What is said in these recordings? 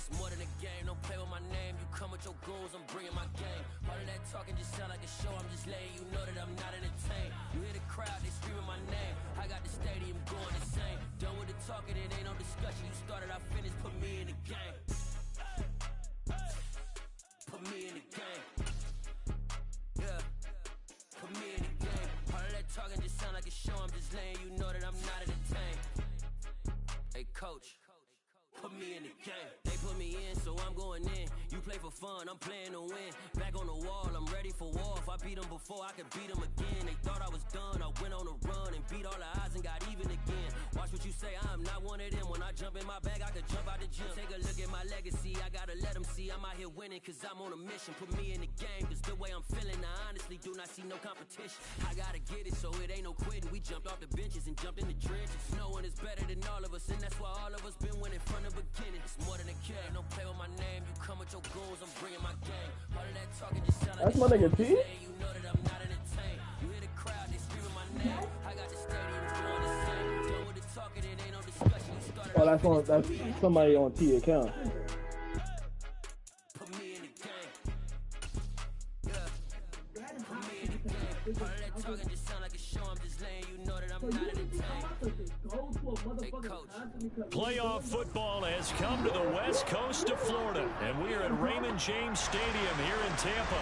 It's more than a game, don't play with my name. You come with your goons, I'm bringing my game. All of that talking just sound like a show, I'm just letting you know that I'm not entertained. You hear the crowd, they screaming my name. I got the stadium going insane. Done with the talking, it ain't no discussion. You started, I finished, put me in the game. Put me in the game. Yeah. Put me in the game. All of that talking just sound like a show, I'm just letting you know that I'm not entertained. Hey coach, put me in the game. They put me in, so I'm going in. You play for fun, I'm playing to win. Back on the wall, I'm ready for war. If I beat them before, I could beat them again. They thought I was done, I went on a run and beat all the odds and got even again. Watch what you say, I'm not one of them. When I jump in my bag, I could jump out the gym. Take a look at my legacy, I gotta let them see I'm out here winning, cause I'm on a mission. Put me in the game, cause the way I'm feeling, I honestly do not see no competition. I gotta get it, so it ain't no quitting. We jumped off the benches and jumped in the trenches. No one is better than all of us, and that's why all of us been winning from the beginning. It's more than a game, don't play with my name. You come with your goons, I'm bringing my game. All of that talking just sound like that's my nigga T. You know that I'm not entertained. You hear the crowd, they screaming my name. I got the stadium going insane. Done with the talking, it ain't no discussion. You started, oh, that's somebody on T account. Put me in the game. Yeah. Put me in the game. All of that talking just sound like a show. I'm just letting you know that I'm not entertained. Hey, coach. Playoff football has come to the west coast of Florida, and we are at Raymond James Stadium here in Tampa.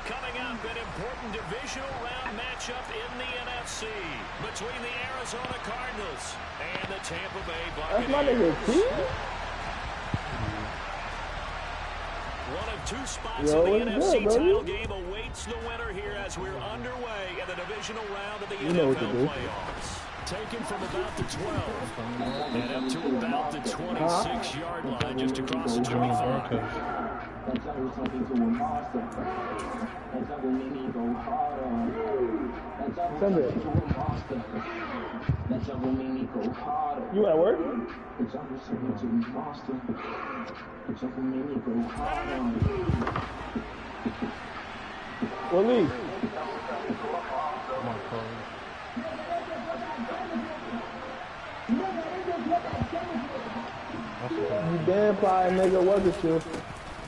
Coming up, an important divisional round matchup in the NFC between the Arizona Cardinals and the Tampa Bay Buccaneers. That's my nigga T. One of two spots in the NFC title game awaits the winner here as we're underway in the divisional round of the NFL playoffs. Taken from about the 12 and up to about the 26-yard line, just across the 25. You at work? Willie. You damn fly nigga, wasn't you?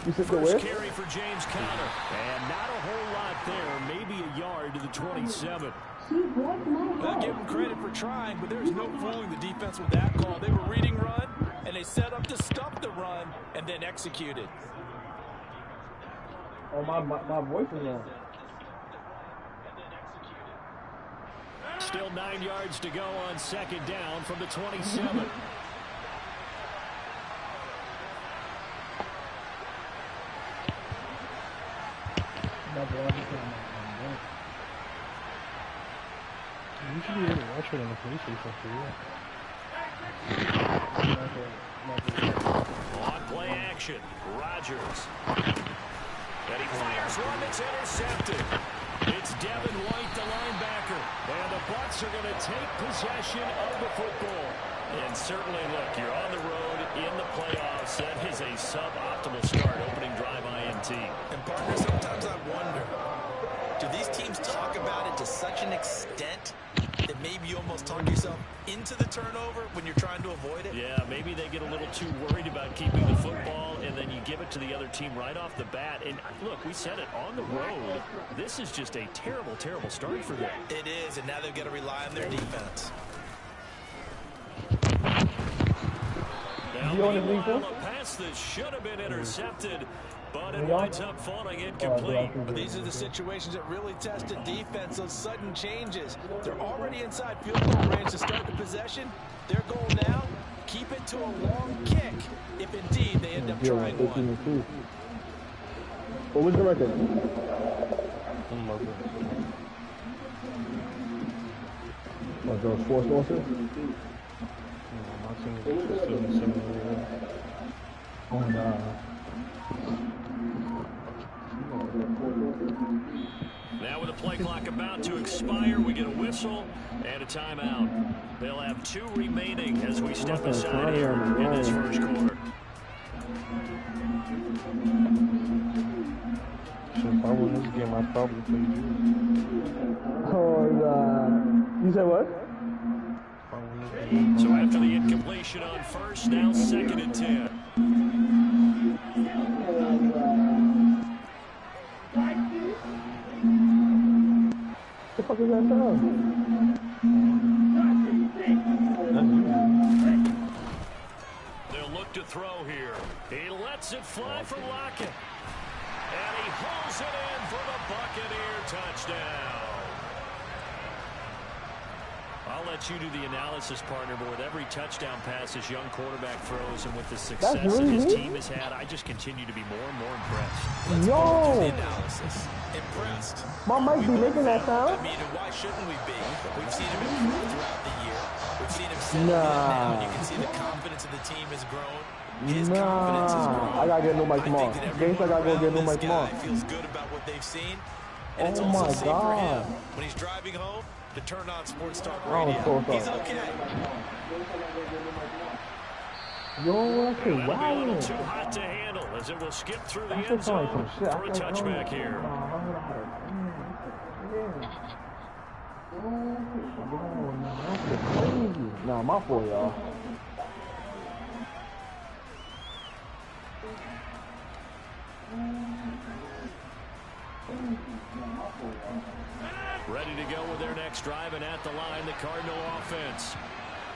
You said the First carry for James Conner, and not a whole lot there, maybe a yard to the 27. I'll give them credit for trying, but there's no fooling the defense with that call. They were reading run, and they set up to stop the run, and then executed. Oh, my voice is on. Still 9 yards to go on second down from the 27. You should be able to watch it on the PlayStation for you. On play action, Rodgers. And he fires one that's intercepted. It's Devin White, the linebacker. And the Bucs are going to take possession of the football. And certainly, look, you're on the road in the playoffs. That is a suboptimal start, opening drive INT. And partner, sometimes I wonder, do these teams talk about it to such an extent that maybe you almost talk yourself into the turnover when you're trying to avoid it? Yeah, maybe they get a little too worried about keeping the football, and then you give it to the other team right off the bat. And look, we said it, on the road, this is just a terrible, terrible start for them. It is, and now they've got to rely on their defense. Now, meanwhile, a pass that should have been intercepted, but it winds up falling incomplete. But these are the situations that really test a defense, those sudden changes. They're already inside field goal range to start the possession. Their goal now, keep it to a long kick, if indeed they end up trying one. What was the record? What, those 4 sources? Oh, no. Now with the play clock about to expire, we get a whistle and a timeout. They'll have 2 remaining as we step aside here in this first quarter. So if I win this game, I probably play you. Oh, God. You said what? So after the incompletion on first, now 2nd and 10. fuck is that sound? They'll look to throw here. He lets it fly for Lockett. And he hauls it in for the Buccaneer touchdown. I'll let you do the analysis, partner, but with every touchdown pass this young quarterback throws and with the success that his team has had, I just continue to be more and more impressed. Let's go to the analysis. Impressed. My mic be making that sound? I mean, and why shouldn't we be? We've seen him improve throughout the year. We've seen him settle in now, and you can see the confidence of the team has grown. His confidence has grown. I gotta get a new mic tomorrow. Games, I gotta go get a new mic tomorrow. Feels good about what they've seen. And it's Oh also my safe for him God. when he's driving home to turn on Sports Talk Oh, Radio. so sorry. He's okay. Yo, that's That'll be a wow. little too hot to handle as it will skip through the That's end just like zone some shit. for a touchback here. Nah, my fault, y'all. Ready to go with their next drive, and at the line, the Cardinal offense.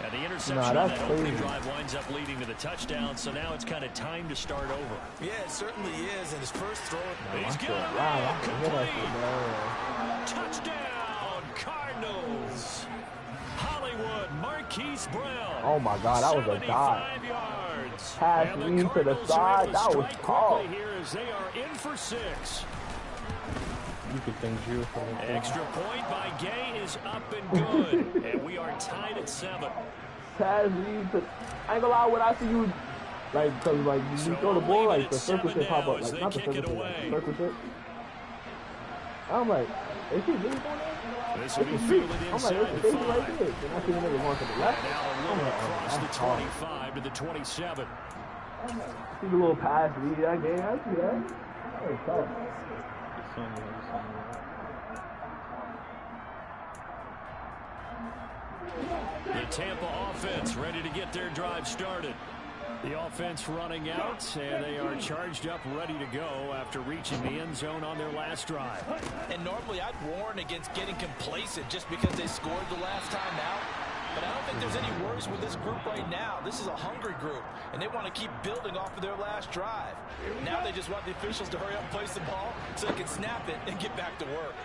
And the interception Nah, on that's that opening crazy. drive winds up leading to the touchdown, so now it's kind of time to start over. Yeah, it certainly is. And his first throw. He's got it. Wow, I Complete. Touchdown, Cardinals. Hollywood, Marquise Brown. Oh my God, that was a dive. 75 yards. Pass And the lead to the Cardinals are side. able to That was strike tough. quickly here as they are in for 6. You could thank Drew for that. Extra point by Gay is up and good. And we are tied at 7. Pass lead to. I ain't gonna lie, when I see you, like, cause like you throw the ball, like the circle shit pop up, like not the circle shit, like the circle shit. I'm like, is he really doing that? This will be It's fielded I'm like, inside it's the a right 5. there. And I see the nigga going to the left. Now a little across the 25 to the 27. See the little pass lead I gave. I see that. That was tough. The Tampa offense ready to get their drive started. The offense running out, and they are charged up, ready to go after reaching the end zone on their last drive. And normally I'd warn against getting complacent just because they scored the last time out. But I don't think there's any worries with this group right now. This is a hungry group, and they want to keep building off of their last drive. Now they just want the officials to hurry up and place the ball so they can snap it and get back to work.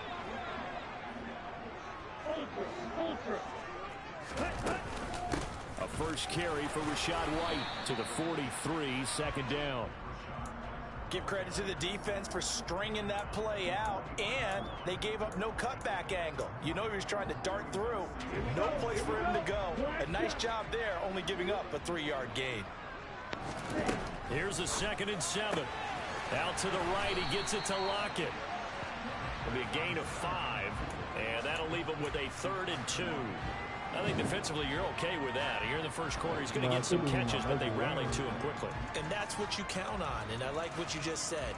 A first carry for Rashad White to the 43, second down. Give credit to the defense for stringing that play out, and they gave up no cutback angle. You know he was trying to dart through. No place for him to go. A nice job there, only giving up a 3-yard gain. Here's a 2nd and 7. Out to the right, he gets it to Lockett. It'll be a gain of 5, and that'll leave him with a 3rd and 2. I think defensively you're okay with that. Here in the first quarter, he's going to get some catches, but they rallied to him quickly. And that's what you count on, and I like what you just said.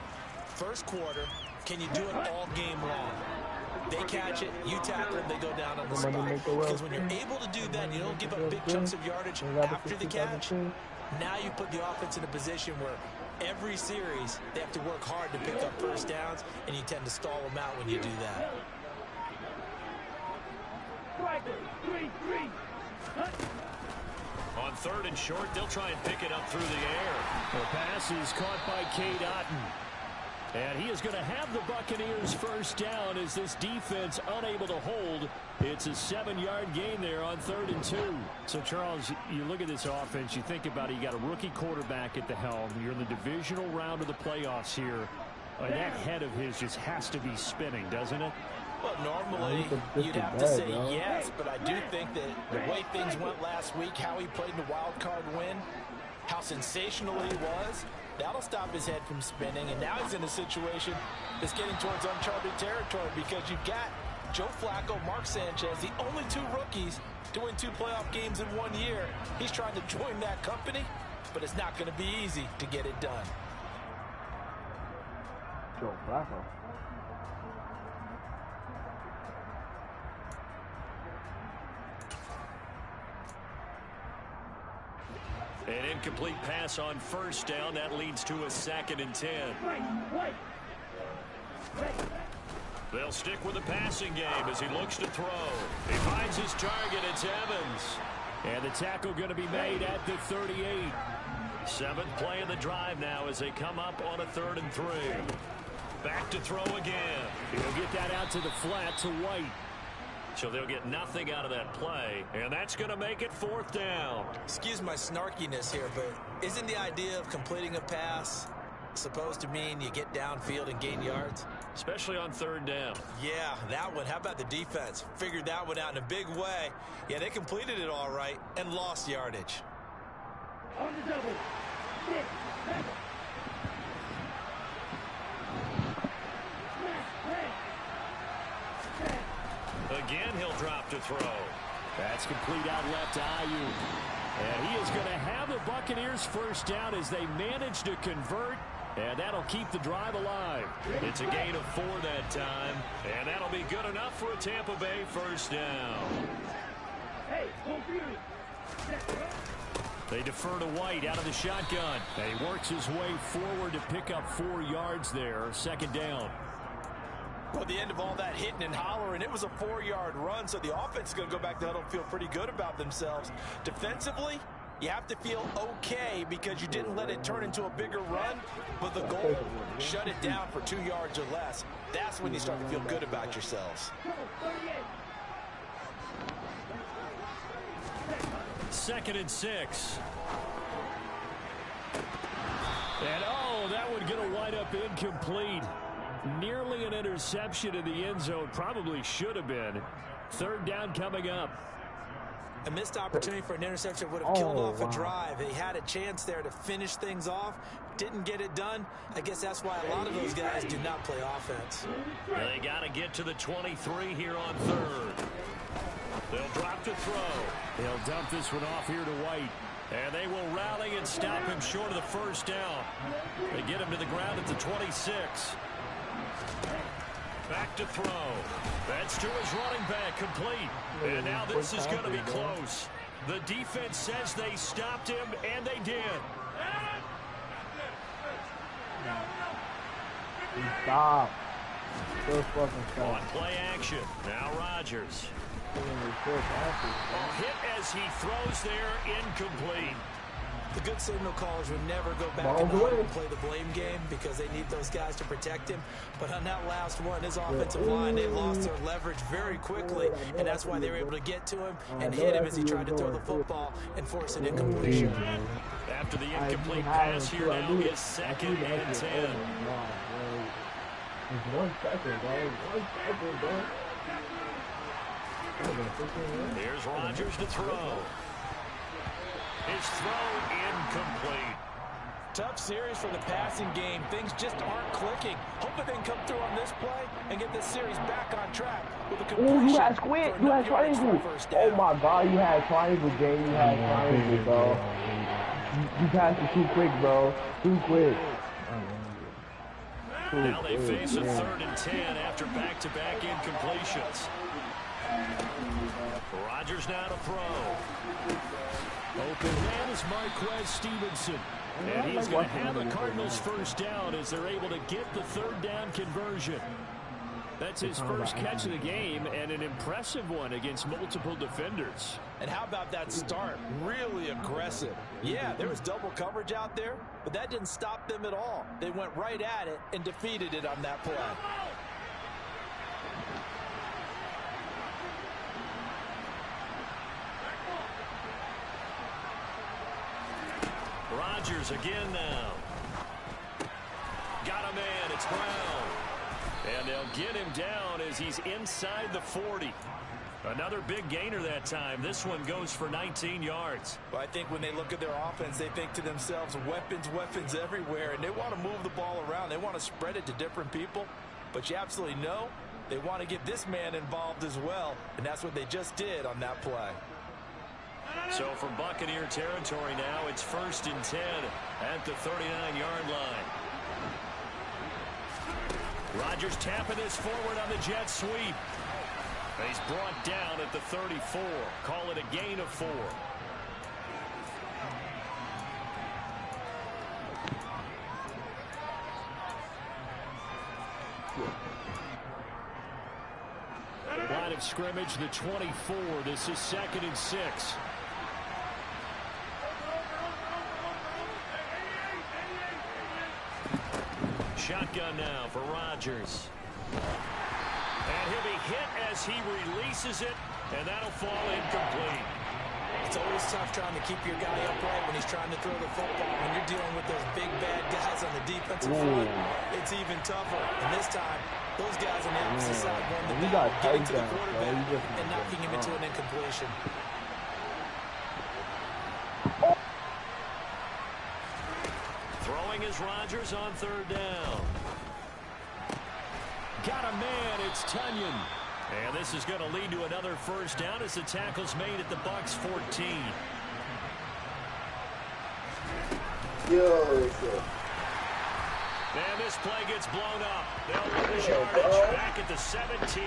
First quarter, can you do it all game long? They catch it, you tackle them, they go down on the spot. Because when you're able to do that, you don't give up big chunks of yardage after the catch. Now you put the offense in a position where every series they have to work hard to pick up first downs, and you tend to stall them out when you do that. On 3rd and short, they'll try and pick it up through the air. The pass is caught by Cade Otton. And he is going to have the Buccaneers first down as this defense unable to hold. It's a 7-yard gain there on 3rd and 2. So, Charles, you look at this offense, you think about it, you got a rookie quarterback at the helm. You're in the divisional round of the playoffs here. That head of his just has to be spinning, doesn't it? Well, normally you'd have to say yes, but I do think that the way things went last week, how he played in the wild card win, how sensational he was, that'll stop his head from spinning. And now he's in a situation that's getting towards uncharted territory because you've got Joe Flacco, Mark Sanchez, the only 2 rookies to win 2 playoff games in 1 year. He's trying to join that company, but it's not going to be easy to get it done. Joe Flacco. An incomplete pass on first down. That leads to a 2nd and 10. They'll stick with the passing game as he looks to throw. He finds his target. It's Evans. And the tackle going to be made at the 38. Seventh play of the drive now as they come up on a 3rd and 3. Back to throw again. He'll get that out to the flat to White. So they'll get nothing out of that play, and that's going to make it 4th down. Excuse my snarkiness here, but isn't the idea of completing a pass supposed to mean you get downfield and gain yards? Especially on 3rd down. Yeah, that one. How about the defense? Figured that one out in a big way. Yeah, they completed it all right and lost yardage. On the double. 6, 7. Again, he'll drop to throw. That's complete out left to Ayuk. And he is going to have the Buccaneers 1st down as they manage to convert. And that'll keep the drive alive. It's a gain of 4 that time. And that'll be good enough for a Tampa Bay 1st down. They defer to White out of the shotgun. And he works his way forward to pick up 4 yards there. 2nd down. Well, at the end of all that hitting and hollering, it was a 4-yard run, so the offense is going to go back to huddle and feel pretty good about themselves. Defensively, you have to feel okay because you didn't let it turn into a bigger run, but the goal, shut it down for 2 yards or less. That's when you start to feel good about yourselves. 2nd and 6. And that would get a wind up incomplete. Nearly an interception in the end zone. Probably should have been. 3rd down coming up. A missed opportunity for an interception would have killed off a drive. He had a chance there to finish things off. Didn't get it done. I guess that's why a lot of those guys do not play offense. They got to get to the 23 here on 3rd. They'll drop to throw. They'll dump this one off here to White. And they will rally and stop him short of the 1st down. They get him to the ground at the 26. Back to throw. That's to his running back, complete. And now this is going to be close. The defense says they stopped him, and they did. Stop. Still fucking stop. On play action. Now Rodgers. Hit as he throws there, incomplete. The good signal callers would never go back and play the blame game because they need those guys to protect him. But on that last one, his offensive line, they lost their leverage very quickly, and that's why they were able to get to him and hit him as he tried to throw the football and force an incompletion. After the incomplete pass here now is 2nd and 10. 1 second, bro. 1 second, bro. Here's Rodgers to throw. His throw incomplete. Tough series for the passing game. Things just aren't clicking. Hoping they can come through on this play and get this series back on track with a completion. You had squid. You had triangle. Oh my God, you had triangle, Jay. You had triangle, bro. You passed it too quick, bro. Too quick. Now they face a 3rd and 10 after back-to-back incompletions. Rodgers now to throw. Open man is Marquez Stevenson. And he's going to have the Cardinals 1st down as they're able to get the 3rd down conversion. That's his first catch of the game and an impressive one against multiple defenders. And how about that start? Really aggressive. Yeah, there was double coverage out there, but that didn't stop them at all. They went right at it and defeated it on that play. Rodgers again now. Got a man. It's Brown. And they'll get him down as he's inside the 40. Another big gainer that time. This one goes for 19 yards. Well, I think when they look at their offense, they think to themselves, weapons everywhere, and they want to move the ball around. They want to spread it to different people. But you absolutely know they want to get this man involved as well, and that's what they just did on that play. So from Buccaneer territory now, it's 1st and 10 at the 39-yard line. Rodgers tapping this forward on the jet sweep. He's brought down at the 34. Call it a gain of 4. of scrimmage, the 24. This is 2nd and 6. Shotgun now for Rodgers. And he'll be hit as he releases it, and that'll fall incomplete. It's always tough trying to keep your guy upright when he's trying to throw the football. When you're dealing with those big, bad guys on the defensive front, it's even tougher. And this time, those guys on the opposite side won the battle, getting to the quarterback and knocking him into an incompletion. Throwing is Rodgers on 3rd down. Got a man, it's Tunyon. And this is going to lead to another 1st down as the tackle's made at the Bucs 14. And this play gets blown up. They'll lose yardage back at the 17.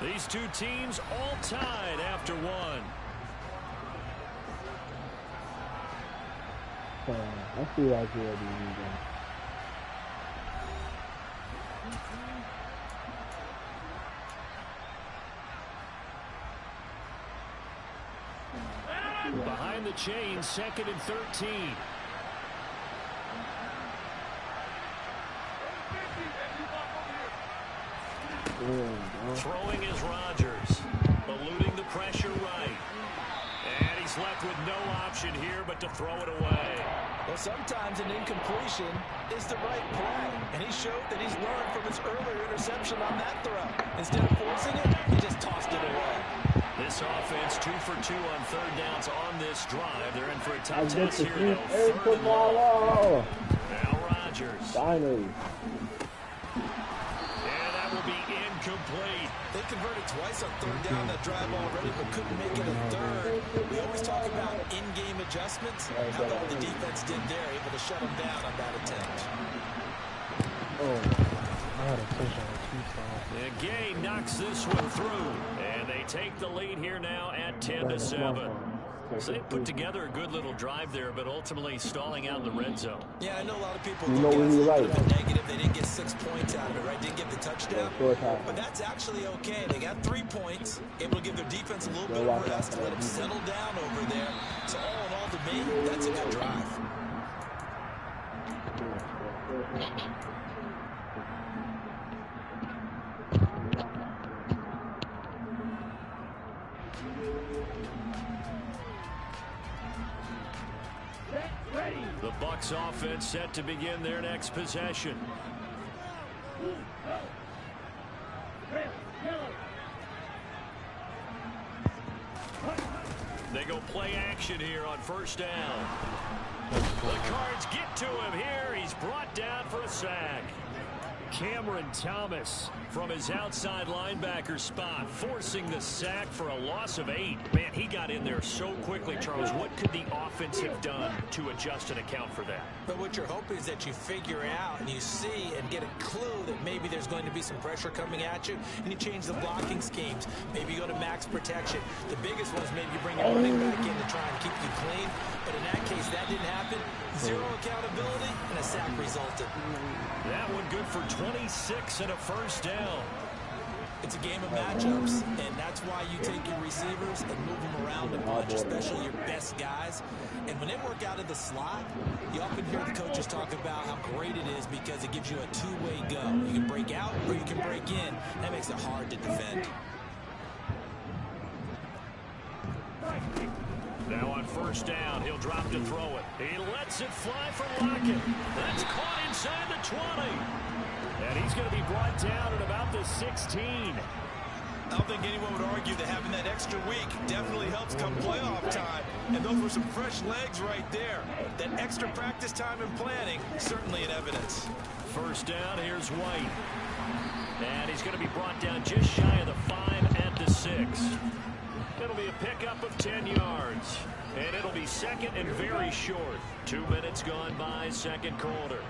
These two teams all tied after 1. I feel like he'll be behind the chain, 2nd and 13. Throwing is Rodgers, eluding the pressure right. And he's left with no option here but to throw it away. Well, sometimes an incompletion is the right play, and he showed that he's learned from his earlier interception on that throw. Instead of forcing it, he just tossed it away. This offense 2 for 2 on 3rd downs on this drive. They're in for a tough test here, though. 3rd and long. Now Rodgers. Finally. And that will be incomplete. They converted twice on 3rd down that drive already, but couldn't make it a 3rd. We always talk about in-game adjustments. How about what the defense did there, able to shut them down on that attempt. I had a push on And Gay knocks this one through. And they take the lead here now at 10-7. So they put together a good little drive there, but ultimately stalling out in the red zone. Yeah, I know a lot of people look at it as a little bit negative. They didn't get 6 points out of it, right? Didn't get the touchdown. But that's actually okay. They got 3 points, able to give their defense a little bit of rest to let them settle down over there. So all in all, to me, that's a good drive. The Bucs offense set to begin their next possession. They go play action here on 1st down. The Cards get to him here. He's brought down for a sack. Cameron Thomas from his outside linebacker spot, forcing the sack for a loss of 8. Man, he got in there so quickly, Charles. What could the offense have done to adjust and account for that? But what you're hoping is that you figure out and you see and get a clue that maybe there's going to be some pressure coming at you, and you change the blocking schemes. Maybe you go to max protection. The biggest one is maybe you bring your running back in to try and keep you clean. But in that case, that didn't happen. 0 accountability, and a sack resulted. That one good for 26 and a 1st down. It's a game of matchups, and that's why you take your receivers and move them around a bunch, especially your best guys. And when they work out of the slot, you often hear the coaches talk about how great it is because it gives you a two-way go. You can break out or you can break in. That makes it hard to defend. Now on 1st down, he'll drop to throw it. He lets it fly for Lockett. That's caught inside the 20. And he's going to be brought down at about the 16. I don't think anyone would argue that having that extra week definitely helps come playoff time. And those were some fresh legs right there. That extra practice time and planning, certainly in evidence. 1st down, here's White. And he's going to be brought down just shy of the 5 at the 6. It'll be a pickup of 10 yards. And it'll be 2nd and very short. 2 minutes gone by, 2nd quarter.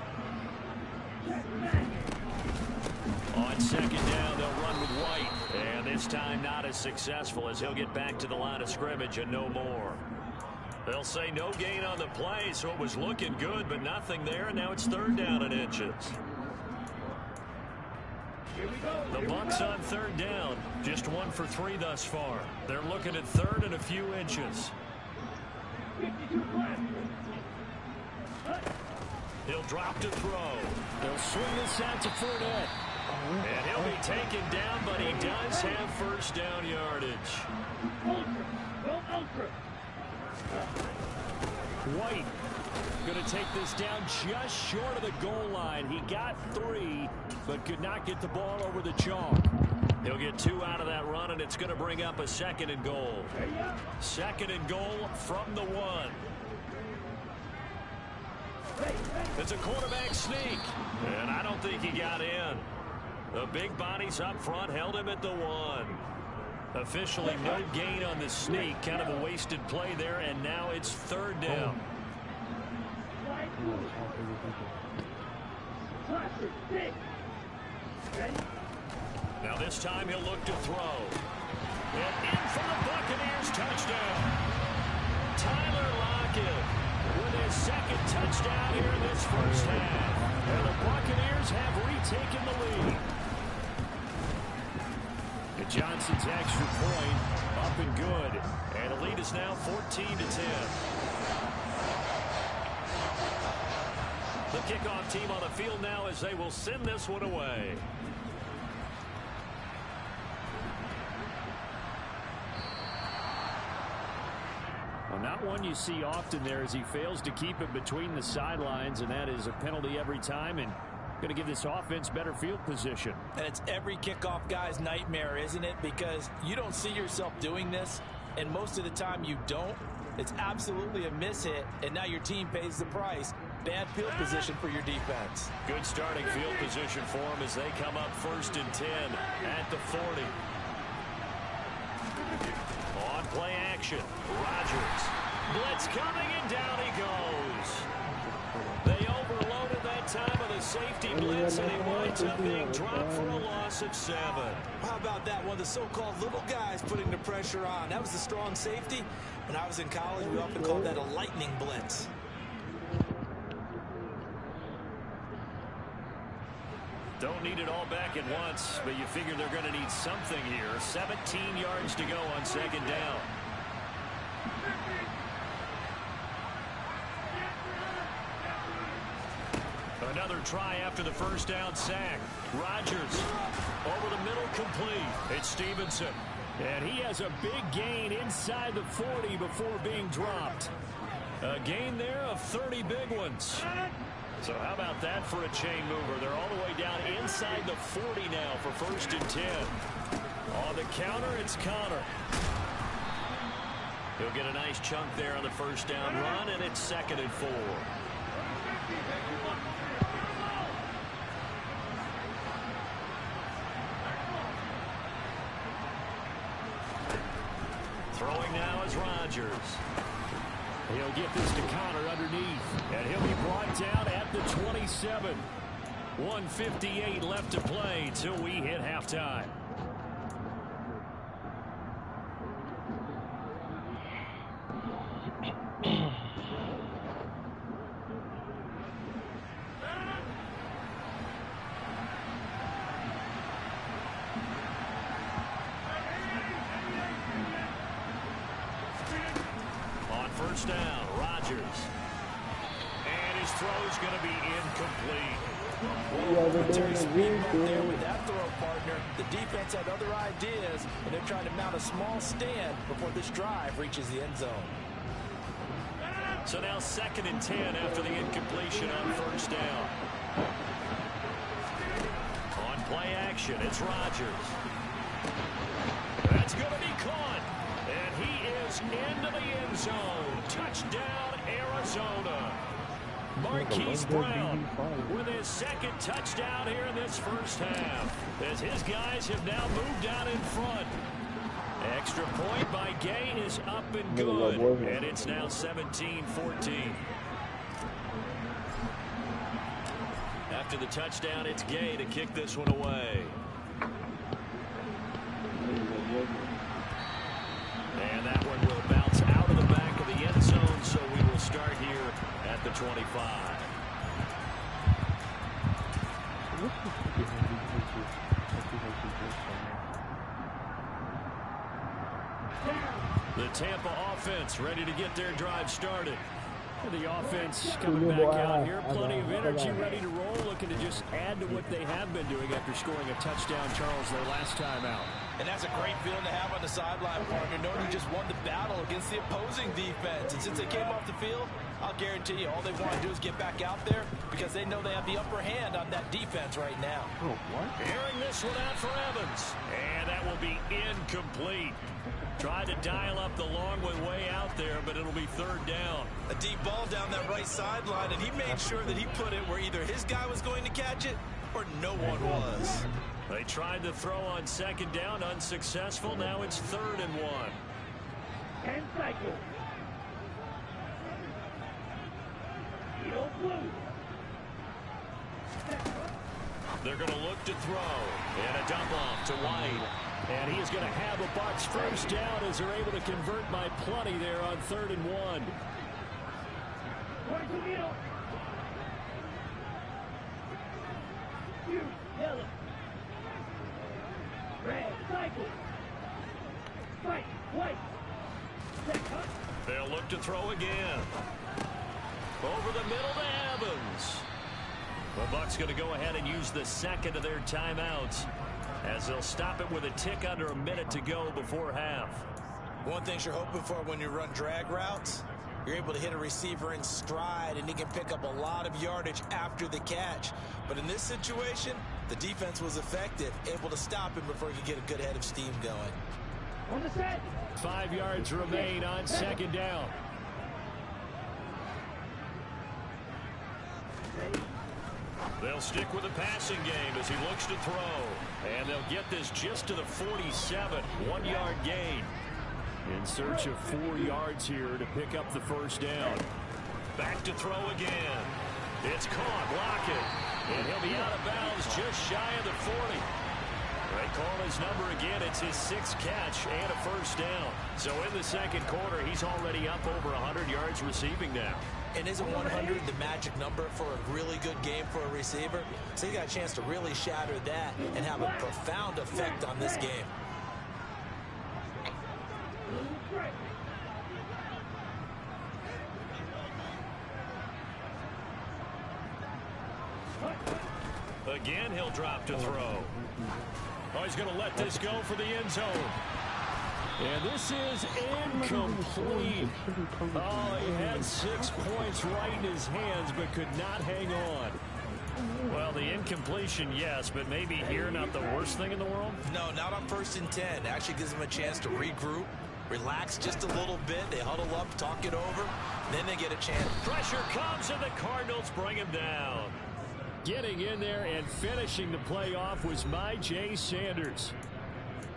On 2nd down, they'll run with White. And this time not as successful as he'll get back to the line of scrimmage and no more. They'll say no gain on the play, so it was looking good, but nothing there, and now it's 3rd down and inches. The Bucs on 3rd down, just 1 for 3 thus far. They're looking at 3rd and a few inches. He'll drop to throw. They'll swing this out to Fournette. And he'll be taken down, but he does have 1st down yardage. White going to take this down just short of the goal line. He got 3, but could not get the ball over the chalk. He'll get 2 out of that run, and it's going to bring up a 2nd and goal. 2nd and goal from the 1. It's a quarterback sneak, and I don't think he got in. The big bodies up front held him at the 1. Officially no gain on the sneak. Kind of a wasted play there, and now it's 3rd down. Now this time he'll look to throw. And in for the Buccaneers touchdown. Tyler Lockett with his 2nd touchdown here in this 1st half. And the Buccaneers have retaken the lead. And Johnson's extra point up and good. And the lead is now 14-10. The kickoff team on the field now as they will send this one away. Well, not one you see often there as he fails to keep it between the sidelines, and that is a penalty every time, and going to give this offense better field position. And it's every kickoff guy's nightmare, isn't it? Because you don't see yourself doing this, and most of the time you don't. It's absolutely a mishit, and now your team pays the price. Bad field position for your defense. Good starting field position for them as they come up 1st and 10 at the 40. On play action, Rodgers. Blitz coming, and down he goes. They overloaded that time of the safety blitz, and he winds up being dropped for a loss of 7. How about that? One of the so-called little guys putting the pressure on. That was the strong safety. When I was in college, we often called that a lightning blitz. Don't need it all back at once, but you figure they're going to need something here. 17 yards to go on 2nd down. Another try after the 1st down sack. Rodgers over the middle, complete. It's Stevenson. And he has a big gain inside the 40 before being dropped. A gain there of 30 big ones. So how about that for a chain mover? They're all the way down inside the 40 now for 1st and 10. On the counter, it's Connor. He'll get a nice chunk there on the 1st down run, and it's 2nd and 4. Throwing now is Rodgers. He'll get this to Connor underneath, and he'll be brought down at the 27. 1:58 left to play till we hit halftime. On 1st down, Rodgers. And his throw's going to be incomplete. Momentary speed bump there with that throw, partner. The defense had other ideas, and they're trying to mount a small stand before this drive reaches the end zone. So now 2nd and 10 after the incompletion on 1st down. On play action, it's Rodgers. That's going to be caught. And he is into the end zone. Touchdown, Arizona. Marquise Brown with his 2nd touchdown here in this 1st half, as his guys have now moved out in front. Extra point by Gay is up and good, and it's now 17-14. After the touchdown, it's Gay to kick this one away. And that one will bounce out of the back of the end zone Tampa offense ready to get their drive started. The offense coming back out here, plenty of energy, ready to roll, looking to just add to what they have been doing after scoring a touchdown, Charles, their last time out. And that's a great feeling to have on the sideline, partner, knowing you just won the battle against the opposing defense. And since they came off the field, I'll guarantee you all they want to do is get back out there because they know they have the upper hand on that defense right now. Oh, what? Airing this one out for Evans. And that will be incomplete. Tried to dial up the long way out there, but it'll be third down. A deep ball down that right sideline, and he made sure that he put it where either his guy was going to catch it or no one was. They tried to throw on second down, unsuccessful. Now it's 3rd and 1. 10 seconds. Field blue. They're going to look to throw. And a dump off to White. And he is going to have a Bucs first down as they're able to convert by plenty there on 3rd and 1. Yellow. Red. Cycle. Fight. White. They'll look to throw again. Over the middle to Evans. The Bucs going to go ahead and use the second of their timeouts as they'll stop it with a tick under a minute to go before half. One thing you're hoping for when you run drag routes, you're able to hit a receiver in stride and he can pick up a lot of yardage after the catch. But in this situation, the defense was effective, able to stop him before he could get a good head of steam going. On the set. 5 yards remain on second down. They'll stick with the passing game as he looks to throw. And they'll get this just to the 47. 1 yard gain. In search of 4 yards here to pick up the first down. Back to throw again. It's caught. Lockett. And he'll be out of bounds just shy of the 40. They call his number again. It's his 6th catch and a first down. So in the second quarter, he's already up over 100 yards receiving now. And isn't 100 the magic number for a really good game for a receiver? So he got a chance to really shatter that and have a profound effect on this game. Again, he'll drop to throw. Oh, he's going to let this go for the end zone. And this is incomplete. Oh, he had 6 points right in his hands, but could not hang on. Well, the incompletion, yes, but maybe here not the worst thing in the world? No, not on 1st and 10. Actually gives them a chance to regroup, relax just a little bit. They huddle up, talk it over, then they get a chance. Pressure comes, and the Cardinals bring him down. Getting in there and finishing the play off was J. Sanders.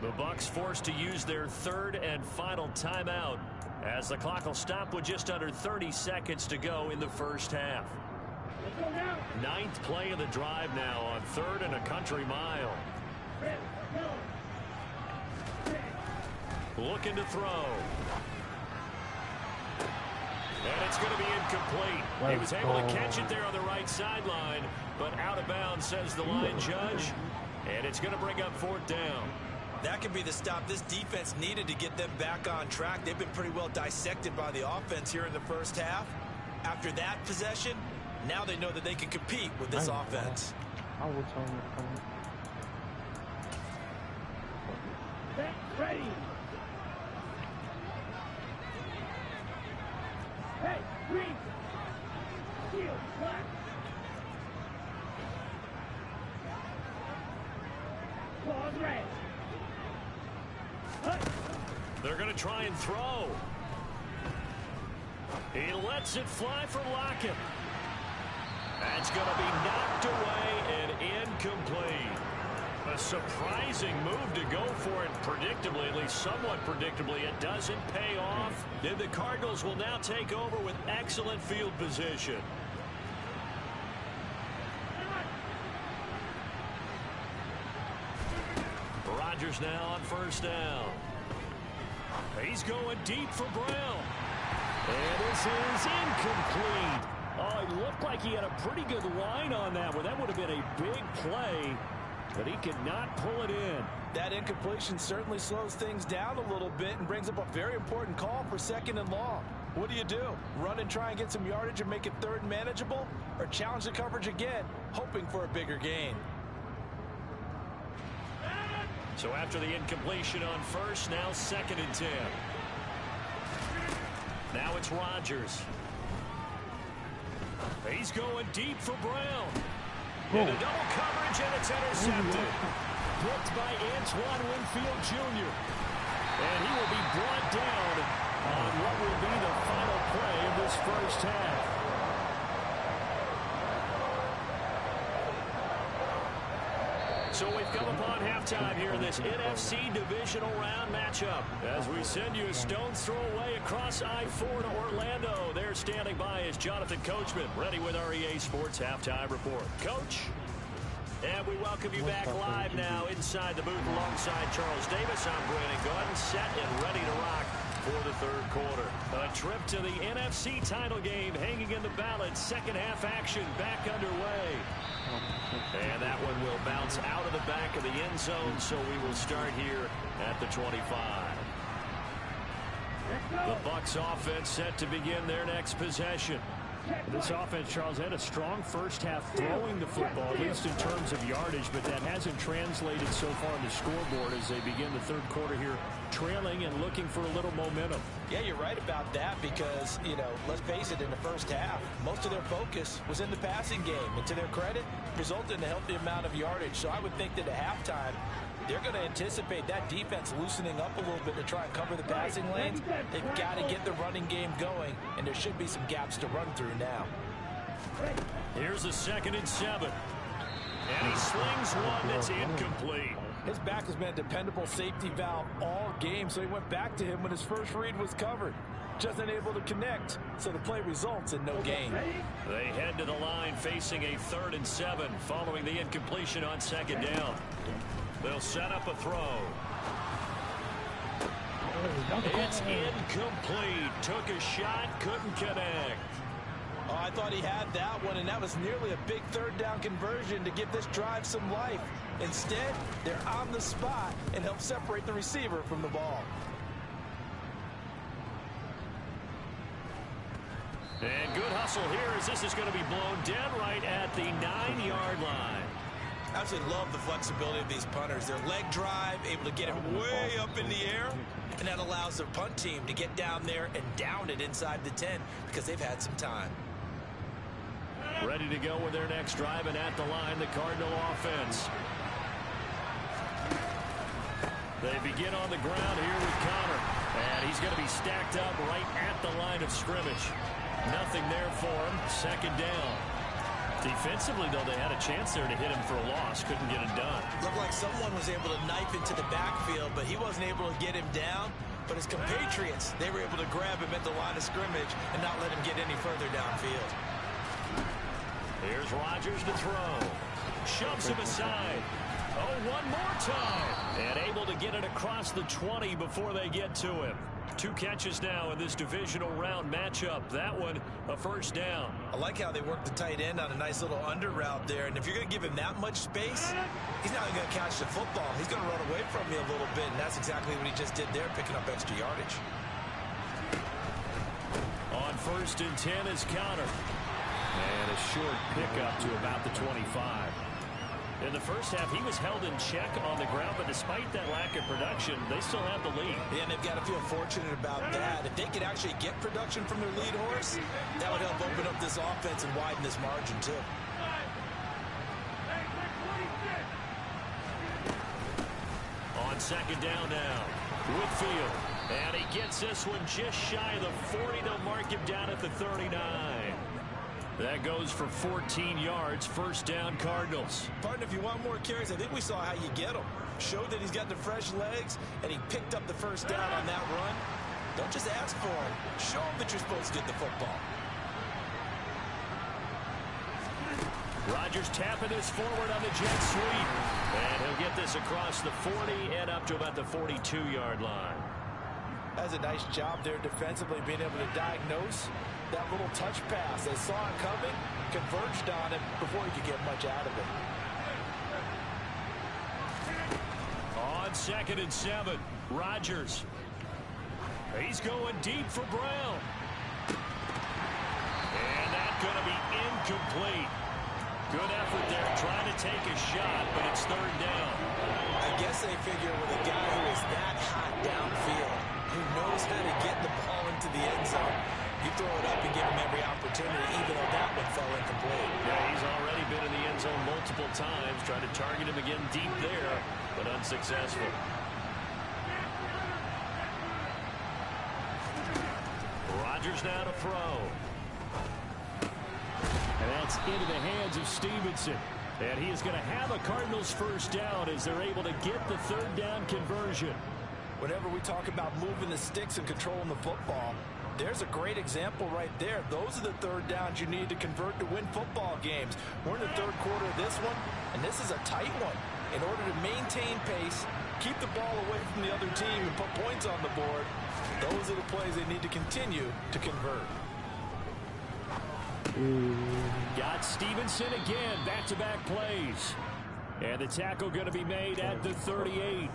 The Bucs forced to use their 3rd and final timeout as the clock will stop with just under 30 seconds to go in the first half. 9th play of the drive now on 3rd and a country mile. Looking to throw. And it's going to be incomplete. He was able to catch it there on the right sideline, but out of bounds, says the line judge. And it's going to bring up 4th down. That could be the stop this defense needed to get them back on track. They've been pretty well dissected by the offense here in the first half. After that possession, now they know that they can compete with this offense. I will tell him. Ready. Hey, green. Shield, black. Claws red. They're going to try and throw. He lets it fly for Lockett. That's going to be knocked away and incomplete. A surprising move to go for it predictably, at least somewhat predictably. It doesn't pay off. Then the Cardinals will now take over with excellent field position. Rodgers now on first down. He's going deep for Brown. And this is incomplete. Oh, it looked like he had a pretty good line on that one. That would have been a big play. but he could not pull it in. That incompletion certainly slows things down a little bit and brings up a very important call for 2nd and long. What do? Run and try and get some yardage and make it 3rd and manageable? Or challenge the coverage again, hoping for a bigger gain? So after the incompletion on 1st, now 2nd and 10. Now it's Rodgers. He's going deep for Brown. Into double coverage, and it's intercepted. Picked by Antoine Winfield Jr. And he will be brought down on what will be the final play of this 1st half. So we've come upon halftime here in this NFC divisional round matchup. As we send you a stone's throw away across I-4 to Orlando. There standing by is Jonathan Coachman, ready with our EA Sports Halftime Report. Coach? And we welcome you back live now inside the booth alongside Charles Davis. I'm Brandon Gordon, set and ready to rock for the 3rd quarter. A trip to the NFC title game hanging in the balance. 2nd half action back underway. And that one will bounce out of the back of the end zone, so we will start here at the 25. The Bucs offense set to begin their next possession. This offense, Charles, had a strong 1st half throwing the football, at least in terms of yardage, but that hasn't translated so far on the scoreboard as they begin the 3rd quarter here, trailing and looking for a little momentum. Yeah, you're right about that because, let's face it, in the 1st half, most of their focus was in the passing game. And to their credit, resulted in a healthy amount of yardage. So I would think that at halftime, they're going to anticipate that defense loosening up a little bit to try and cover the passing lanes. They've got to get the running game going, and there should be some gaps to run through now. Here's a 2nd and 7. And he slings one that's incomplete. His back has been a dependable safety valve all game, so he went back to him when his first read was covered. Just unable to connect, so the play results in no gain. They head to the line facing a 3rd and 7 following the incompletion on 2nd down. They'll set up a throw. It's incomplete. Took a shot, couldn't connect. Oh, I thought he had that one, and that was nearly a big 3rd down conversion to give this drive some life. Instead, they're on the spot and help separate the receiver from the ball. And good hustle here as this is going to be blown dead right at the 9-yard line. I absolutely love the flexibility of these punters. Their leg drive, able to get it way up in the air, and that allows the punt team to get down there and down it inside the 10 because they've had some time. Ready to go with their next drive, and at the line, the Cardinal offense. They begin on the ground here with Connor, and he's going to be stacked up right at the line of scrimmage. Nothing there for him. 2nd down. Defensively, though, they had a chance there to hit him for a loss. Couldn't get it done. Looked like someone was able to knife into the backfield, but he wasn't able to get him down. But his compatriots, they were able to grab him at the line of scrimmage and not let him get any further downfield. Here's Rodgers to throw. Shoves him aside. Oh, one more time. And able to get it across the 20 before they get to him. 2 catches now in this divisional round matchup. That one, a 1st down. I like how they work the tight end on a nice little under route there. And if you're going to give him that much space, he's not going to catch the football. He's going to run away from you a little bit. And that's exactly what he just did there, picking up extra yardage. On 1st and 10 is Connor. And a short pickup to about the 25. In the 1st half, he was held in check on the ground, but despite that lack of production, they still have the lead. Yeah, and they've got to feel fortunate about that. If they could actually get production from their lead horse, that would help open up this offense and widen this margin, too. On 2nd down now, Whitfield. And he gets this one just shy of the 40. They'll mark him down at the 39. That goes for 14 yards. 1st down, Cardinals. Partner, if you want more carries, I think we saw how you get them. Showed that he's got the fresh legs, and he picked up the 1st down on that run. Don't just ask for him. Show him that you're supposed to get the football. Rodgers tapping this forward on the jet sweep. And he'll get this across the 40 and up to about the 42-yard line. That's a nice job there defensively, being able to diagnose that little touch pass. They saw it coming, converged on it before he could get much out of it. 2nd and 7. Rodgers. He's going deep for Brown. And that's going to be incomplete. Good effort there trying to take a shot, but it's 3rd down. I guess they figure with a guy who is that hot downfield, who knows how to get the ball into the end zone, you throw it up and give him every opportunity, even though that one fell incomplete. Yeah, he's already been in the end zone multiple times, trying to target him again deep there, but unsuccessful. Rodgers now to throw. And that's into the hands of Stevenson. And he is going to have a Cardinals 1st down as they're able to get the 3rd down conversion. Whenever we talk about moving the sticks and controlling the football, there's a great example right there. Those are the 3rd downs you need to convert to win football games. We're in the 3rd quarter of this one, and this is a tight one. In order to maintain pace, keep the ball away from the other team, and put points on the board, those are the plays they need to continue to convert. Got Stevenson again, back-to-back plays. And the tackle going to be made at the 38.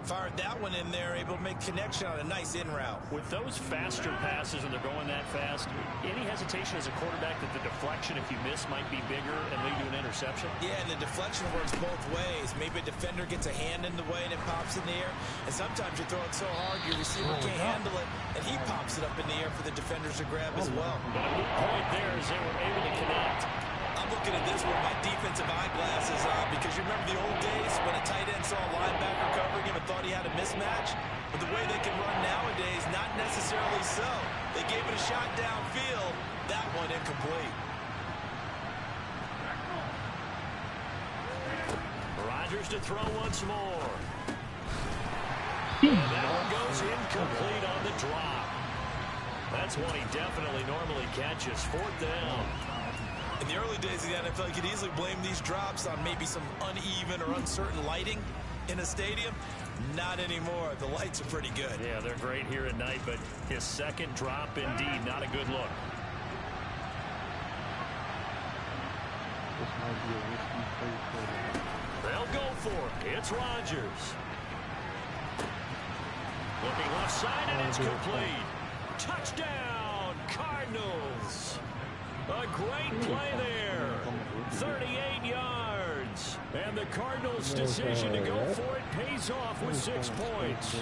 Fired that one in there, able to make connection on a nice in route. With those faster passes and they're going that fast, any hesitation as a quarterback that the deflection, if you miss, might be bigger and lead to an interception? Yeah, and the deflection works both ways. Maybe a defender gets a hand in the way and it pops in the air. And sometimes you throw it so hard your receiver can't handle it, and he pops it up in the air for the defenders to grab as well. But a good point there is they were able to connect. I'm looking at this with my defensive eyeglasses on, because you remember the old days when a tight end saw a linebacker covering him and thought he had a mismatch? But the way they can run nowadays, not necessarily so. They gave it a shot downfield. That one incomplete. Rodgers to throw once more. And that one goes incomplete on the drop. That's one he definitely normally catches. 4th down. In the early days of the NFL, you could easily blame these drops on maybe some uneven or uncertain lighting in a stadium. Not anymore. The lights are pretty good. Yeah, they're great here at night, but his 2nd drop, indeed, not a good look. They'll go for it. It's Rodgers. Looking left side, and it's complete. Touchdown, Cardinals. A great play there. 38 yards. And the Cardinals' decision to go for it pays off with 6 points.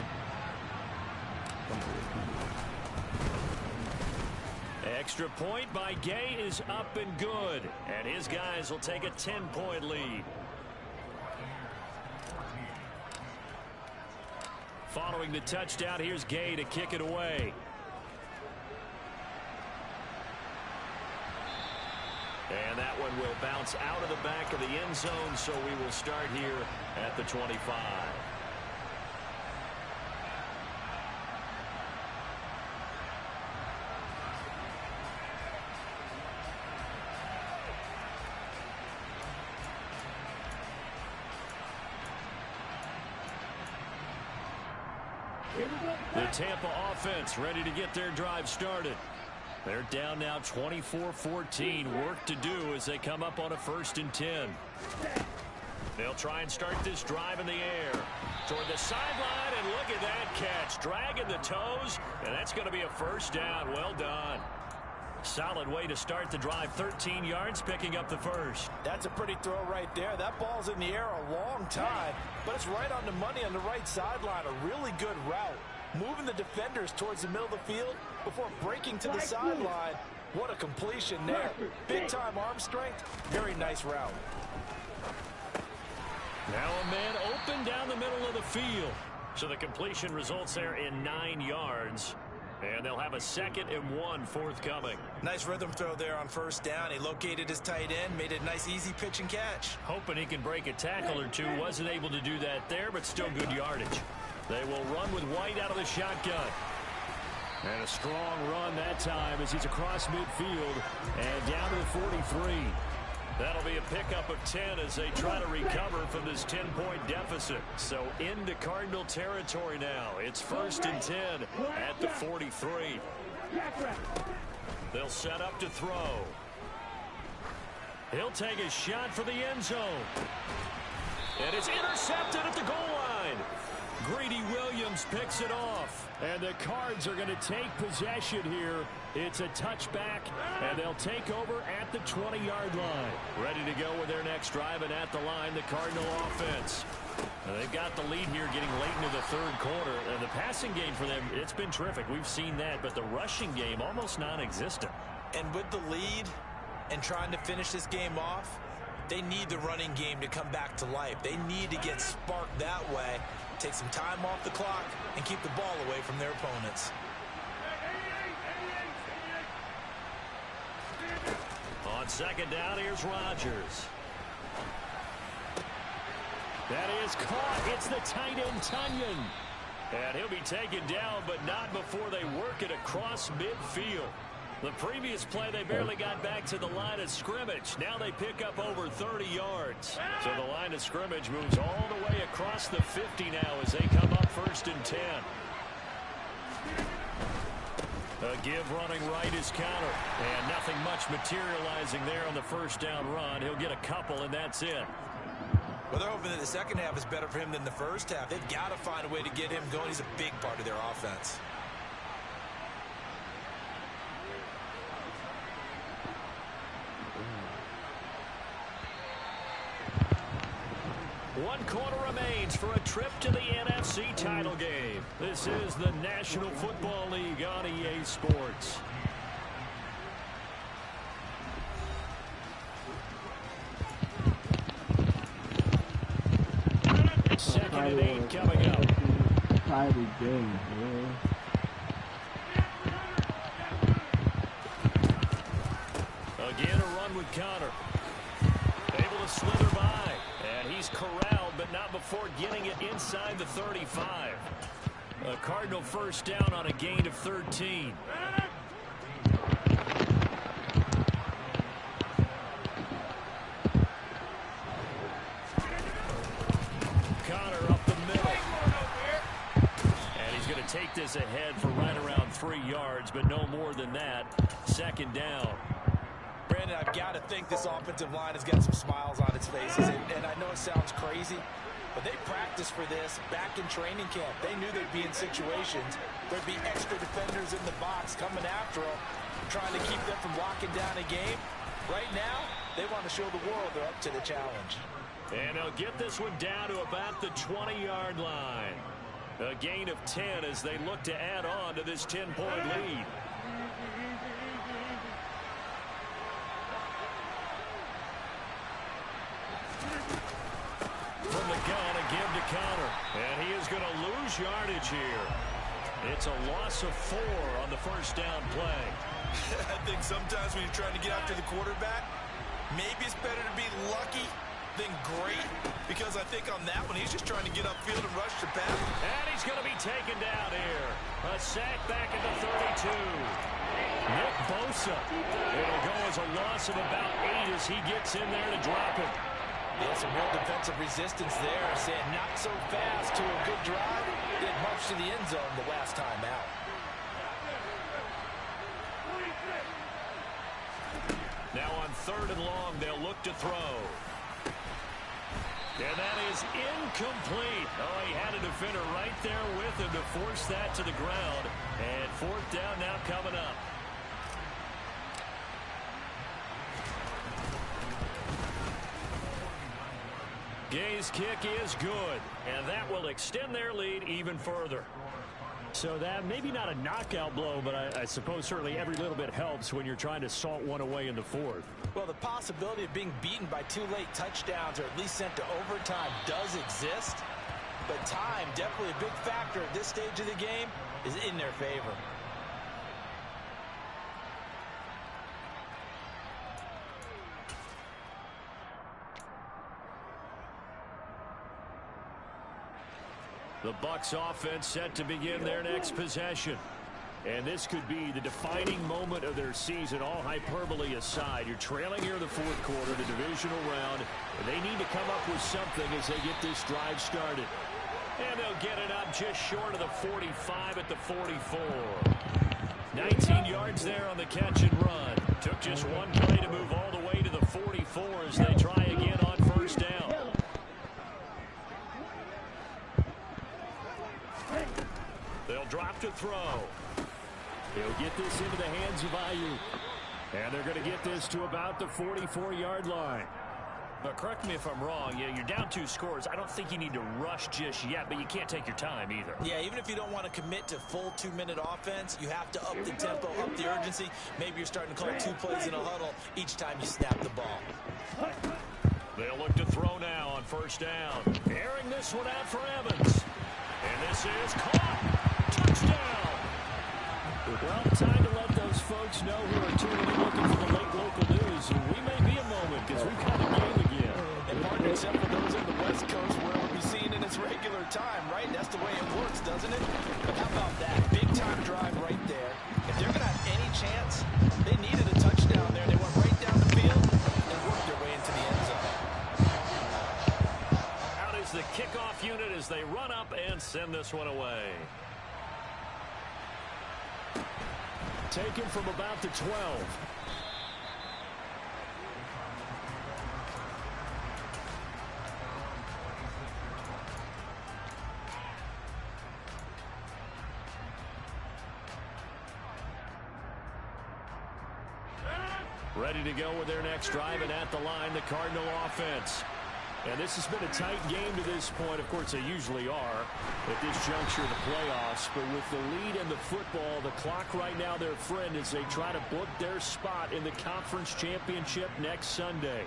Extra point by Gay is up and good. And his guys will take a 10-point lead. Following the touchdown, here's Gay to kick it away. And that one will bounce out of the back of the end zone, so we will start here at the 25. The Tampa offense ready to get their drive started. They're down now 24-14. Work to do as they come up on a 1st and 10. They'll try and start this drive in the air. Toward the sideline, and look at that catch. Dragging the toes, and that's going to be a 1st down. Well done. Solid way to start the drive. 13 yards, picking up the 1st. That's a pretty throw right there. That ball's in the air a long time, but it's right on the money on the right sideline. A really good route. Moving the defenders towards the middle of the field before breaking to the sideline. What a completion there. Big-time arm strength. Very nice route. Now a man open down the middle of the field. So the completion results there in 9 yards. And they'll have a 2nd and 1 forthcoming. Nice rhythm throw there on 1st down. He located his tight end, made a nice easy pitch and catch. Hoping he can break a tackle or two. Wasn't able to do that there, but still good yardage. They will run with White out of the shotgun. And a strong run that time as he's across midfield and down to the 43. That'll be a pickup of 10 as they try to recover from this 10-point deficit. So into Cardinal territory now. It's 1st and 10 at the 43. They'll set up to throw. He'll take a shot for the end zone. And it's intercepted at the goal line. Greedy Williams picks it off. And the Cards are going to take possession here. It's a touchback, and they'll take over at the 20-yard line. Ready to go with their next drive, and at the line, the Cardinal offense. Now, they've got the lead here getting late into the third quarter. And the passing game for them, it's been terrific. We've seen that, but the rushing game almost non-existent. And with the lead and trying to finish this game off, they need the running game to come back to life. They need to get sparked that way, take some time off the clock, and keep the ball away from their opponents. On second down, here's Rodgers. That is caught. It's the tight end, Tunyon. And he'll be taken down, but not before they work it across midfield. The previous play, they barely got back to the line of scrimmage. Now they pick up over 30 yards. So the line of scrimmage moves all the way across the 50 now as they come up 1st and 10. A give running right is counter. And nothing much materializing there on the first down run. He'll get a couple, and that's it. Well, they're hoping that the second half is better for him than the first half. They've got to find a way to get him going. He's a big part of their offense. One quarter remains for a trip to the NFC title game. This is the National Football League on EA Sports. Second and 8 coming up. Title game, man. Again, a run with Connor. Able to slither by. And he's corralled, but not before getting it inside the 35. A Cardinal first down on a gain of 13. Connor up the middle. And he's going to take this ahead for right around 3 yards, but no more than that. Second down. Brandon, I've got to think this offensive line has got some smiles on its faces. And I know it sounds crazy, but they practiced for this back in training camp. They knew they'd be in situations. There'd be extra defenders in the box coming after them, trying to keep them from locking down a game. Right now, they want to show the world they're up to the challenge. And they'll get this one down to about the 20-yard line. A gain of 10 as they look to add on to this 10-point lead. From the gun, a give to Connor. And he is going to lose yardage here. It's a loss of 4 on the first down play. I think sometimes when you're trying to get after the quarterback, maybe it's better to be lucky than great, because I think on that one, he's just trying to get upfield and rush the pass. And he's going to be taken down here. A sack back at the 32. Nick Bosa. It'll go as a loss of about 8 as he gets in there to drop him. Yeah, some real defensive resistance there. Saying not so fast to a good drive. Didn't march to the end zone the last time out. Now on 3rd and long, they'll look to throw. And that is incomplete. Oh, he had a defender right there with him to force that to the ground. And 4th down now coming up. Gay's kick is good, and that will extend their lead even further. So that maybe not a knockout blow, but I suppose certainly every little bit helps when you're trying to salt one away in the 4th. Well, the possibility of being beaten by 2 late touchdowns or at least sent to overtime does exist, but time, definitely a big factor at this stage of the game, is in their favor. The Bucs offense set to begin their next possession. And this could be the defining moment of their season, all hyperbole aside. You're trailing here in the 4th quarter, the divisional round. And they need to come up with something as they get this drive started. And they'll get it up just short of the 45 at the 44. 19 yards there on the catch and run. Took just one play to move all the way to the 44 as they try again on 1st down. drop to throw. He'll get this into the hands of Ayuk. And they're going to get this to about the 44-yard line. But correct me if I'm wrong, you're down 2 scores. I don't think you need to rush just yet, but you can't take your time either. Yeah, even if you don't want to commit to full 2-minute offense, you have to up the tempo, up the urgency. Maybe you're starting to call 2 plays in a huddle each time you snap the ball. They'll look to throw now on first down. Airing this one out for Evans. And this is caught. Touchdown. Well, time to let those folks know who are tuning in looking for the late local news. We may be a moment because we've got a game again. And Martin, except for those on the West Coast where it'll be seen in its regular time, right? That's the way it works, doesn't it? But how about that? Big-time drive right there. If they're going to have any chance, they needed a touchdown there. They went right down the field and worked their way into the end zone. Out is the kickoff unit as they run up and send this one away. Taken from about the 12. Ready to go with their next drive, and at the line, the Cardinal offense. And this has been a tight game to this point. Of course, they usually are at this juncture of the playoffs. But with the lead in the football, the clock right now their friend as they try to book their spot in the conference championship next Sunday.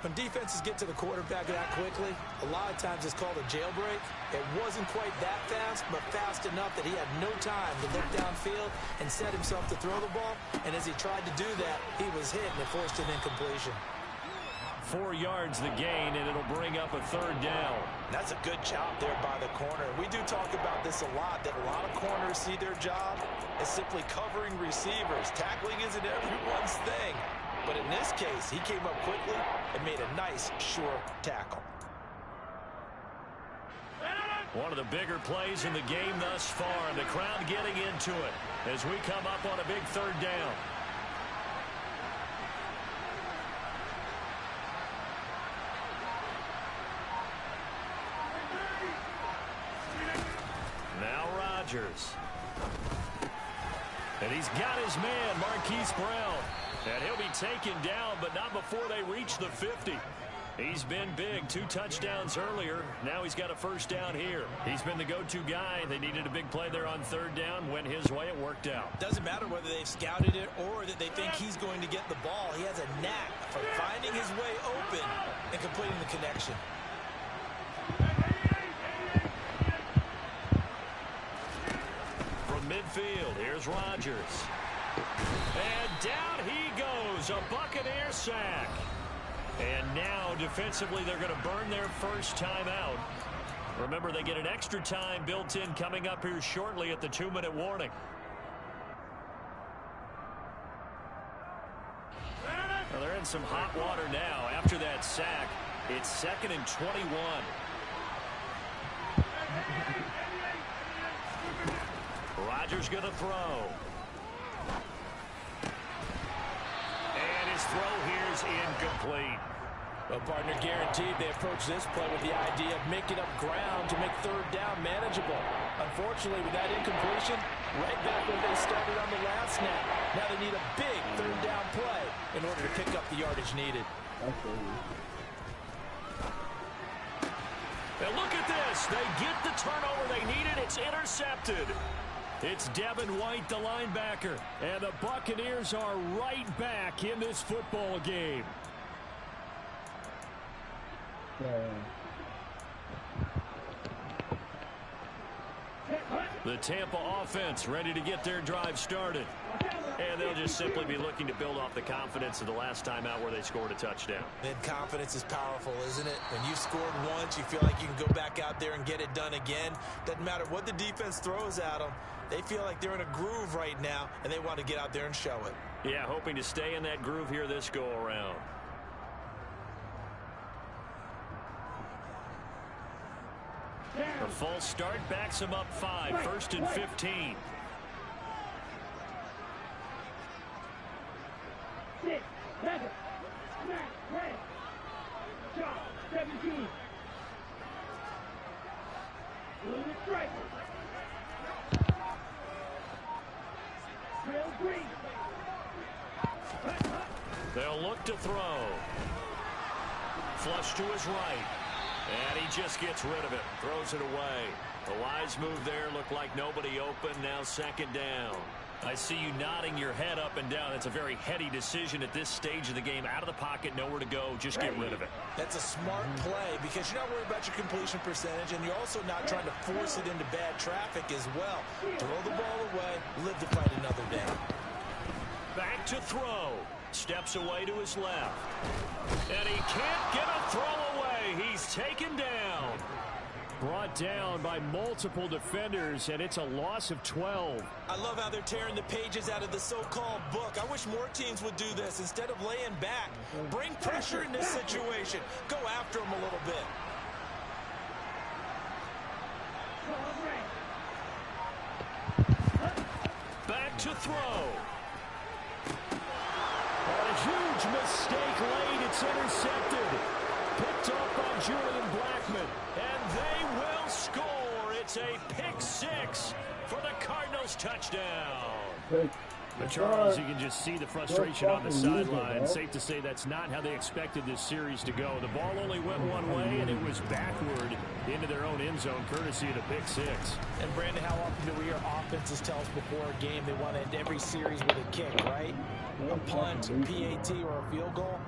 When defenses get to the quarterback that quickly, a lot of times it's called a jailbreak. It wasn't quite that fast, but fast enough that he had no time to look downfield and set himself to throw the ball. And as he tried to do that, he was hit and it forced an incompletion. 4 yards the gain, and it'll bring up a third down. That's a good job there by the corner. We do talk about this a lot, that a lot of corners see their job as simply covering receivers. Tackling isn't everyone's thing. But in this case, he came up quickly and made a nice, sure tackle. One of the bigger plays in the game thus far, and the crowd getting into it as we come up on a big third down. Now Rodgers. And he's got his man, Marquise Brown. And he'll be taken down, but not before they reach the 50. He's been big. 2 touchdowns earlier. Now he's got a first down here. He's been the go-to guy. They needed a big play there on third down. Went his way. It worked out. Doesn't matter whether they've scouted it or that they think he's going to get the ball. He has a knack for finding his way open and completing the connection. From midfield, here's Rodgers. And down he goes. A Buccaneer sack. And now, defensively, they're going to burn their first time out. Remember, they get an extra time built in coming up here shortly at the 2-minute warning. Well, they're in some hot water now. After that sack, it's 2nd and 21. Rodgers going to throw. And his throw here's incomplete. Well, partner, guaranteed they approach this play with the idea of making up ground to make third down manageable. Unfortunately, with that incompletion, right back where they started on the last snap. Now they need a big third down play in order to pick up the yardage needed. And look at this. They get the turnover they needed. It's intercepted. It's Devin White, the linebacker. And the Buccaneers are right back in this football game. The Tampa offense ready to get their drive started. And they'll just simply be looking to build off the confidence of the last time out where they scored a touchdown. And confidence is powerful, isn't it? When you've scored once, you feel like you can go back out there and get it done again. Doesn't matter what the defense throws at them. They feel like they're in a groove right now, and they want to get out there and show it. Yeah, hoping to stay in that groove here this go-around. A false start backs him up 5. 1st and 15. 6, 7, 9, 10. Shot, 17. Little striker. Trail 3. They'll look to throw. Flush to his right. And he just gets rid of it. Throws it away. The wise move there. Looked like nobody open. Now second down. I see you nodding your head up and down. It's a very heady decision at this stage of the game. Out of the pocket, nowhere to go. Just get rid of it. That's a smart play because you're not worried about your completion percentage, and you're also not trying to force it into bad traffic as well. Throw the ball away, live to fight another down. Back to throw. Steps away to his left. And he can't get a throw away. He's taken down. Brought down by multiple defenders, and it's a loss of 12. I love how they're tearing the pages out of the so-called book. I wish more teams would do this instead of laying back. Bring pressure in this situation. Go after them a little bit. Back to throw. A huge mistake late. It's intercepted. Picked up by Julian Blackman. And they will score. It's a pick six for the Cardinals touchdown. But Charles, you can just see the frustration on the sideline. Safe to say that's not how they expected this series to go. The ball only went one way, and it was backward into their own end zone, courtesy of the pick six. And Brandon, how often do we hear offenses tell us before a game they want to end every series with a kick, right? A punt, a PAT, or a field goal.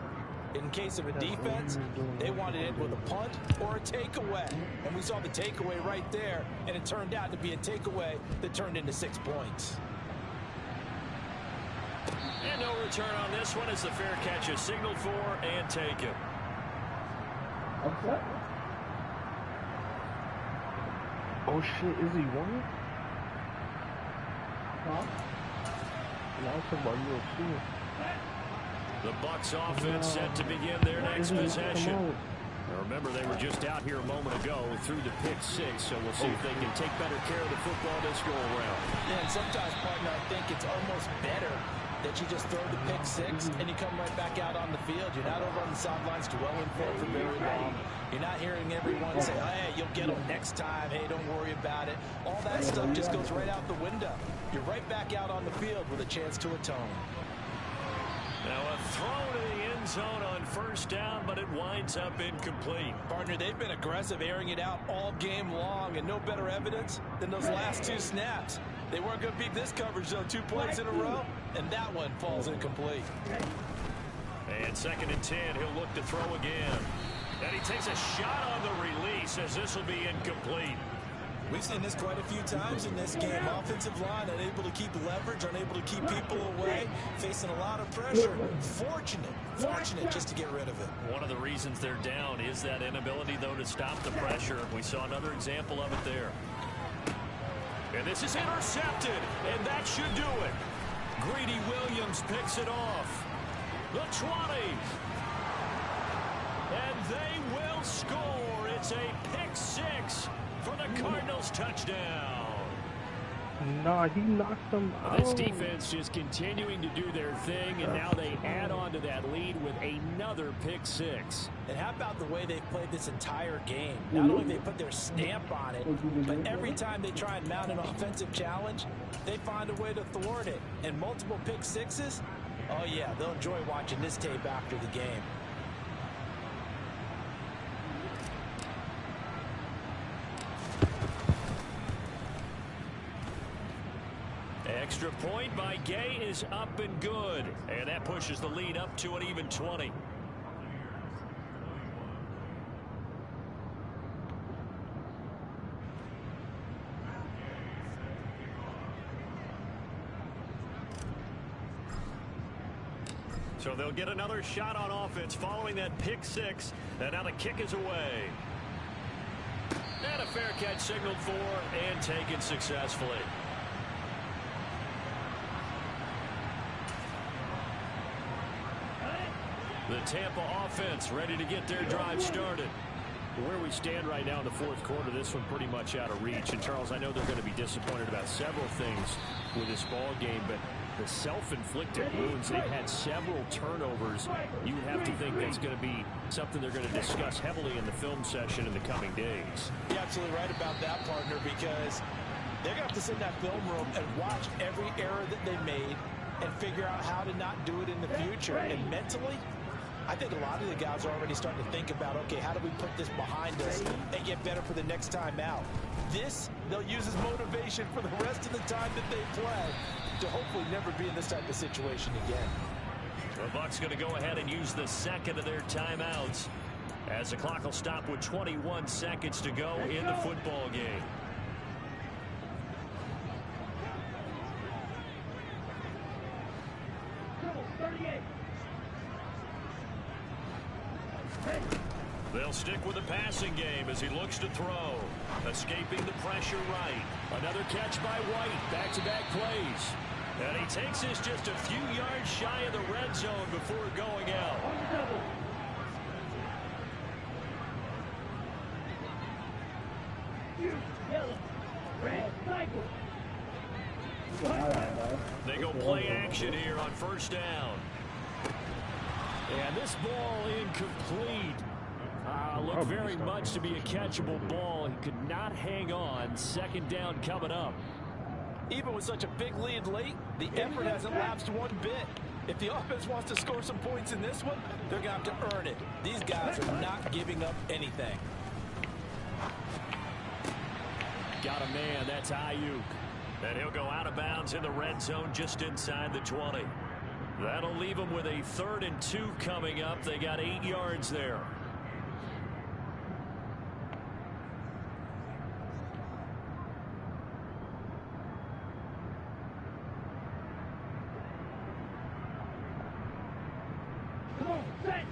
In case of a defense, they wanted it with a punt or a takeaway. And we saw the takeaway right there, and it turned out to be a takeaway that turned into 6 points. And no return on this one as the fair catch is signaled for and taken. Upset? Oh shit, is he one? Huh? Now I'm talking about UFC. The Bucs offense set to begin their next possession. Now remember, they were just out here a moment ago through the pick six, so we'll see if they can take better care of the football this go around. Yeah, and sometimes, partner, I think it's almost better that you just throw the pick six and you come right back out on the field. You're not over on the sidelines dwelling for it for very long. You're not hearing everyone say, hey, you'll get them next time. Hey, don't worry about it. All that stuff just goes right out the window. You're right back out on the field with a chance to atone. Now a throw to the end zone on first down, but it winds up incomplete. Partner, they've been aggressive, airing it out all game long, and no better evidence than those last 2 snaps. They weren't going to beat this coverage, though, 2 plays in a row, and that one falls incomplete. And 2nd and 10, he'll look to throw again. And he takes a shot on the release as this will be incomplete. We've seen this quite a few times in this game. Offensive line unable to keep leverage, unable to keep people away, facing a lot of pressure. Fortunate just to get rid of it. One of the reasons they're down is that inability, though, to stop the pressure. We saw another example of it there. And this is intercepted, and that should do it. Greedy Williams picks it off. The 20. And they will score. It's a pick six for the Cardinals touchdown. Nah, he knocked them out. This defense just continuing to do their thing, and now they add on to that lead with another pick six. And how about the way they've played this entire game? Not only they put their stamp on it, but every time they try and mount an offensive challenge, they find a way to thwart it. And multiple pick sixes, oh yeah, they'll enjoy watching this tape after the game. Extra point by Gay is up and good. And that pushes the lead up to an even 20. So they'll get another shot on offense following that pick six. And now the kick is away. And a fair catch signaled for and taken successfully. The Tampa offense ready to get their drive started. Where we stand right now in the fourth quarter, this one pretty much out of reach. And, Charles, I know they're going to be disappointed about several things with this ball game, but the self-inflicted wounds, they've had several turnovers. You have to think that's going to be something they're going to discuss heavily in the film session in the coming days. You're absolutely right about that, partner, because They're going to have to sit in that film room and watch every error that they made and figure out how to not do it in the future. And mentally, I think a lot of the guys are already starting to think about, okay, how do we put this behind us and get better for the next time out? This, they'll use as motivation for the rest of the time that they play to hopefully never be in this type of situation again. The Bucs going to go ahead and use the second of their timeouts as the clock will stop with 21 seconds to go in the football game. They'll stick with the passing game as he looks to throw. Escaping the pressure right. Another catch by White. Back-to-back plays. And he takes this just a few yards shy of the red zone before going out. They go play action here on first down. And this ball incomplete. Looked very much to be a catchable ball. He could not hang on. Second down coming up. Even with such a big lead late, the effort hasn't lapsed one bit. If the offense wants to score some points in this one, they're going to have to earn it. These guys are not giving up anything. Got a man. That's Ayuk. And he'll go out of bounds in the red zone just inside the 20. That'll leave them with a 3rd and 2 coming up. They got 8 yards there.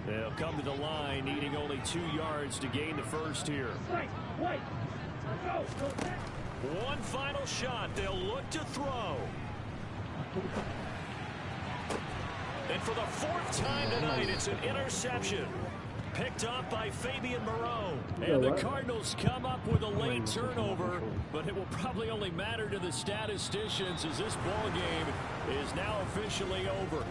They'll come to the line, needing only 2 yards to gain the first here. One final shot. They'll look to throw. And for the 4th time tonight, it's an interception. Picked up by Fabian Moreau. And the Cardinals come up with a late turnover, but it will probably only matter to the statisticians as this ball game is now officially over.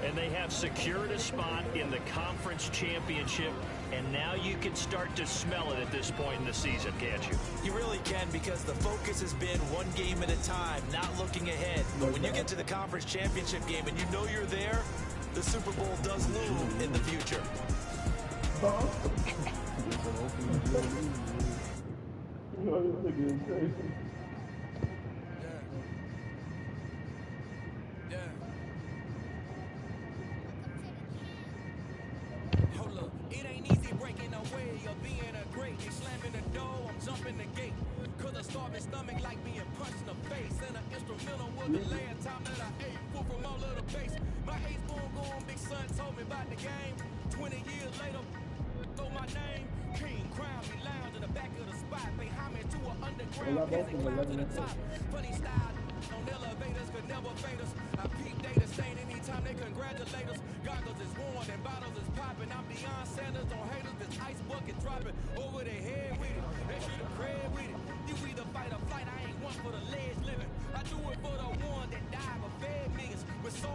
And they have secured a spot in the conference championship, and now you can start to smell it at this point in the season, can't you? You really can, because the focus has been one game at a time, not looking ahead. But when you get to the conference championship game and you know you're there, the Super Bowl does loom in the future. Funny style on elevators could never fade us. I peep data saying anytime they congratulate us. Goggles is worn and bottles is popping. I'm Deion Sanders on haters. This ice bucket dropping over their head with it. They should have cred with it. You either fight or flight. I ain't one for the ledge living. I do it for the one that died but fed millions with soul.